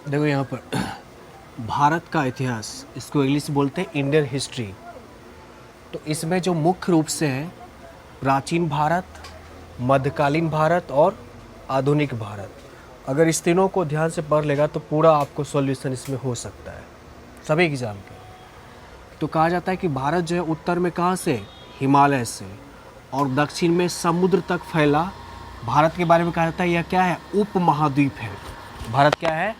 देखो यहाँ पर भारत का इतिहास, इसको इंग्लिश में बोलते हैं इंडियन हिस्ट्री। तो इसमें जो मुख्य रूप से है प्राचीन भारत, मध्यकालीन भारत और आधुनिक भारत। अगर इस तीनों को ध्यान से पढ़ लेगा तो पूरा आपको सॉल्यूशन इसमें हो सकता है सभी एग्जाम के। तो कहा जाता है कि भारत जो है उत्तर में कहाँ से, हिमालय से, और दक्षिण में समुद्र तक फैला। भारत के बारे में कहा जाता है यह क्या है, उप महाद्वीप है। भारत क्या है,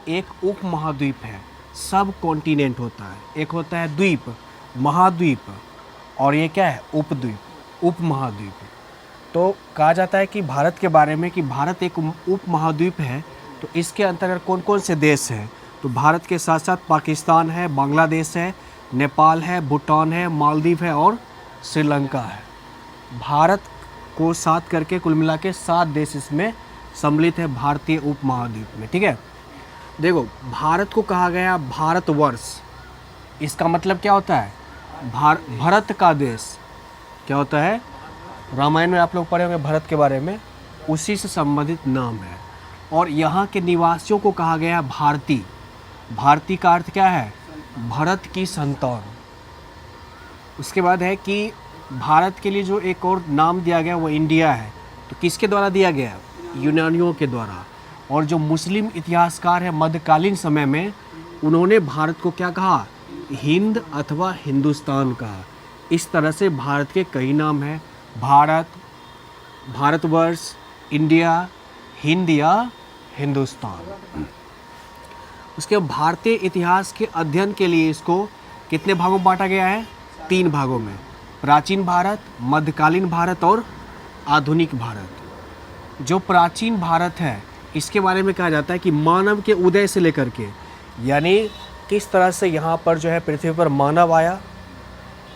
एक उप महाद्वीप है। सब कॉन्टिनेंट होता है, एक होता है द्वीप, महाद्वीप, और ये क्या है, उपद्वीप, उप महाद्वीप। तो कहा जाता है कि भारत के बारे में कि भारत एक उप महाद्वीप है। तो इसके अंतर्गत कौन कौन से देश हैं, तो भारत के साथ साथ पाकिस्तान है, बांग्लादेश है, नेपाल है, भूटान है, मालदीव है और श्रीलंका है। भारत को साथ करके कुल मिला के 7 देश इसमें सम्मिलित है भारतीय उप महाद्वीप में। ठीक है, देखो भारत को कहा गया भारतवर्ष। इसका मतलब क्या होता है, भरत का देश। क्या होता है, रामायण में आप लोग पढ़े होंगे भरत के बारे में, उसी से संबंधित नाम है। और यहाँ के निवासियों को कहा गया भारती। भारती का अर्थ क्या है, भरत की संतान। उसके बाद है कि भारत के लिए जो एक और नाम दिया गया वो इंडिया है। तो किसके द्वारा दिया गया, यूनानियों के द्वारा। और जो मुस्लिम इतिहासकार है मध्यकालीन समय में, उन्होंने भारत को क्या कहा, हिंद अथवा हिंदुस्तान कहा। इस तरह से भारत के कई नाम हैं, भारत, भारतवर्ष, इंडिया, हिंद या हिंदुस्तान। उसके भारतीय इतिहास के अध्ययन के लिए इसको कितने भागों में बांटा गया है, 3 भागों में, प्राचीन भारत, मध्यकालीन भारत और आधुनिक भारत। जो प्राचीन भारत है इसके बारे में कहा जाता है कि मानव के उदय से लेकर के, यानी किस तरह से यहाँ पर जो है पृथ्वी पर मानव आया,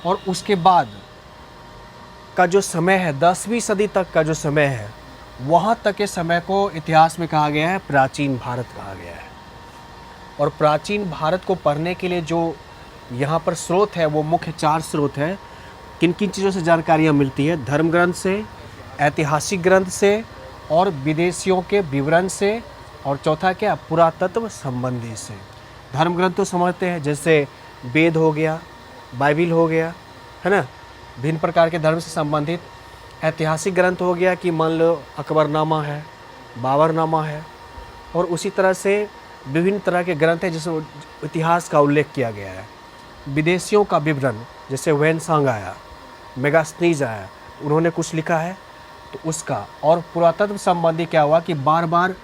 और उसके बाद का जो समय है 10वीं सदी तक का जो समय है, वहाँ तक के समय को इतिहास में कहा गया है प्राचीन भारत कहा गया है। और प्राचीन भारत को पढ़ने के लिए जो यहाँ पर स्रोत है वो मुख्य 4 स्रोत है। किन किन चीज़ों से जानकारियाँ मिलती है, धर्म ग्रंथ से, ऐतिहासिक ग्रंथ से, और विदेशियों के विवरण से, और चौथा क्या, पुरातत्व संबंधी से। धर्म ग्रंथ तो समझते हैं, जैसे वेद हो गया, बाइबिल हो गया, है ना, भिन्न प्रकार के धर्म से संबंधित। ऐतिहासिक ग्रंथ हो गया कि मान लो अकबरनामा है, बाबरनामा है, और उसी तरह से विभिन्न तरह के ग्रंथ हैं जिसमें इतिहास का उल्लेख किया गया है। विदेशियों का विवरण, जैसे वेनसांग आया, मेगास्थनीज आया, उन्होंने कुछ लिखा है तो उसका। और पुरातत्व संबंधी क्या हुआ कि बार बार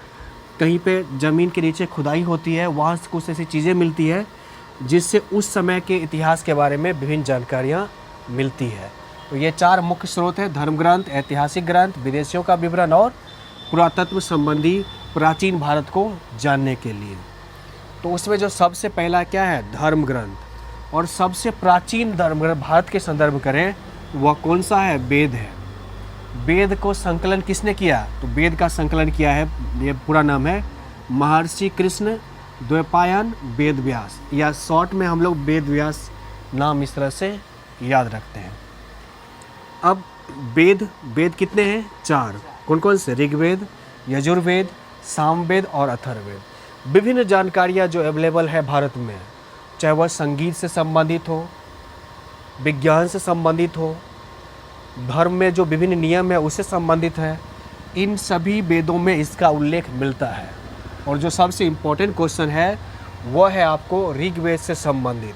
कहीं पे ज़मीन के नीचे खुदाई होती है, वहाँ से कुछ ऐसी चीज़ें मिलती है जिससे उस समय के इतिहास के बारे में विभिन्न जानकारियाँ मिलती है। तो ये 4 मुख्य स्रोत हैं, धर्म ग्रंथ, ऐतिहासिक ग्रंथ, विदेशियों का विवरण और पुरातत्व संबंधी प्राचीन भारत को जानने के लिए। तो उसमें जो सबसे पहला क्या है, धर्म ग्रंथ। और सबसे प्राचीन धर्म ग्रंथ भारत के संदर्भ करें वह कौन सा है, वेद है। वेद को संकलन किसने किया, तो वेद का संकलन किया है, ये पूरा नाम है महर्षि कृष्ण द्वैपायन वेद व्यास, या शॉर्ट में हम लोग वेद व्यास नाम इस तरह से याद रखते हैं। अब वेद कितने हैं, 4। कौन कौन से, ऋग्वेद, यजुर्वेद, सामवेद और अथर्ववेद। विभिन्न जानकारियाँ जो अवेलेबल है भारत में, चाहे वह संगीत से संबंधित हो, विज्ञान से संबंधित हो, धर्म में जो विभिन्न नियम है उससे संबंधित है, इन सभी वेदों में इसका उल्लेख मिलता है। और जो सबसे इम्पोर्टेंट क्वेश्चन है वह है आपको ऋग्वेद से संबंधित।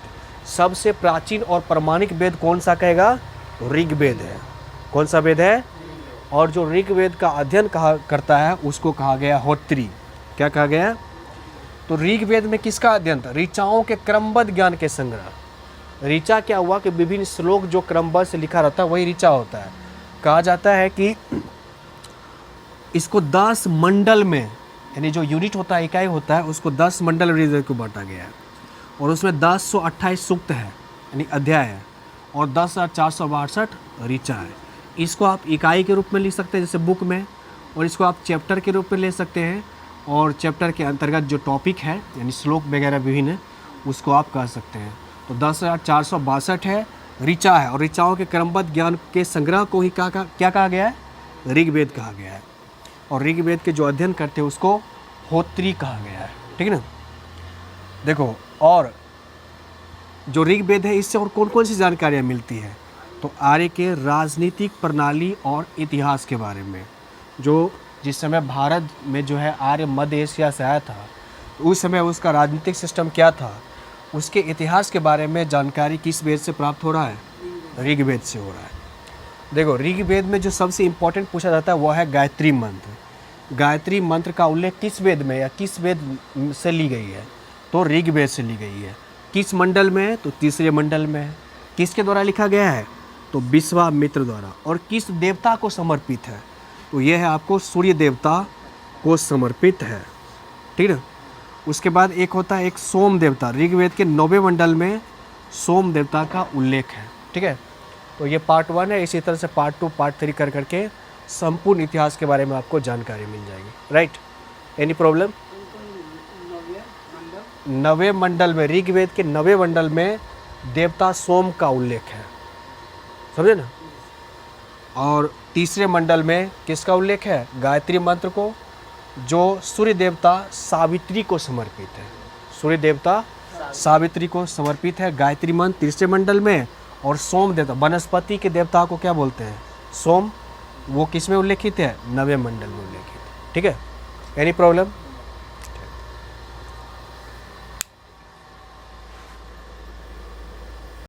सबसे प्राचीन और प्रमाणिक वेद कौन सा कहेगा, ऋग्वेद है। कौन सा वेद है, और जो ऋग्वेद का अध्ययन करता है उसको कहा गया होत्री। क्या कहा गया, तो ऋग्वेद में किसका अध्ययन था, ऋचाओं के क्रमबद्ध ज्ञान के संग्रह। ऋचा क्या हुआ कि विभिन्न श्लोक जो क्रमबद्ध से लिखा रहता है वही ऋचा होता है। कहा जाता है कि इसको 10 मंडल में, यानी जो यूनिट होता है, इकाई होता है, उसको 10 मंडल ऋग्वेद को बांटा गया है। और उसमें 1028 सूक्त है यानी अध्याय है, और 10,462 ऋचा है। इसको आप इकाई के रूप में लिख सकते हैं जैसे बुक में, और इसको आप चैप्टर के रूप में ले सकते हैं, और चैप्टर के अंतर्गत जो टॉपिक है यानी श्लोक वगैरह विभिन्न, उसको आप कह सकते हैं। तो 10,462 है, ऋचा है, और ऋचाओं के क्रमबद्ध ज्ञान के संग्रह को ही क्या कहा गया है, ऋग्वेद कहा गया है। और ऋग्वेद के जो अध्ययन करते हैं उसको होत्री कहा गया है, ठीक है ना। देखो, और जो ऋग्वेद है इससे और कौन कौन सी जानकारियाँ मिलती हैं, तो आर्य के राजनीतिक प्रणाली और इतिहास के बारे में। जो जिस समय भारत में जो है आर्य मध्य एशिया से आया था, तो उस समय उसका राजनीतिक सिस्टम क्या था, उसके इतिहास के बारे में जानकारी किस वेद से प्राप्त हो रहा है, ऋग्वेद से हो रहा है। देखो, ऋग्वेद में जो सबसे इम्पोर्टेंट पूछा जाता है वो है गायत्री मंत्र। गायत्री मंत्र का उल्लेख किस वेद में या किस वेद से ली गई है, तो ऋग्वेद से ली गई है। किस मंडल में है, तो तीसरे मंडल में है। किसके द्वारा लिखा गया है, तो विश्वामित्र द्वारा। और किस देवता को समर्पित है, तो यह है आपको सूर्य देवता को समर्पित है, ठीक है। उसके बाद एक होता है एक सोम देवता। ऋग्वेद के 9वें मंडल में सोम देवता का उल्लेख है, ठीक है। तो ये पार्ट 1 है। इसी तरह से पार्ट 2, पार्ट 3 कर करके संपूर्ण इतिहास के बारे में आपको जानकारी मिल जाएगी, राइट। Any problem? 9वें मंडल में, ऋग्वेद के 9वें मंडल में देवता सोम का उल्लेख है, समझे ना। और तीसरे मंडल में किसका उल्लेख है, गायत्री मंत्र को, जो सूर्य देवता सावित्री को समर्पित है। सूर्य देवता सावित्री को समर्पित है गायत्री मंत्र तीसरे मंडल में। और सोम देवता, वनस्पति के देवता को क्या बोलते हैं, सोम, वो किस में उल्लेखित है, 9वें मंडल में उल्लेखित है, ठीक है। Any problem?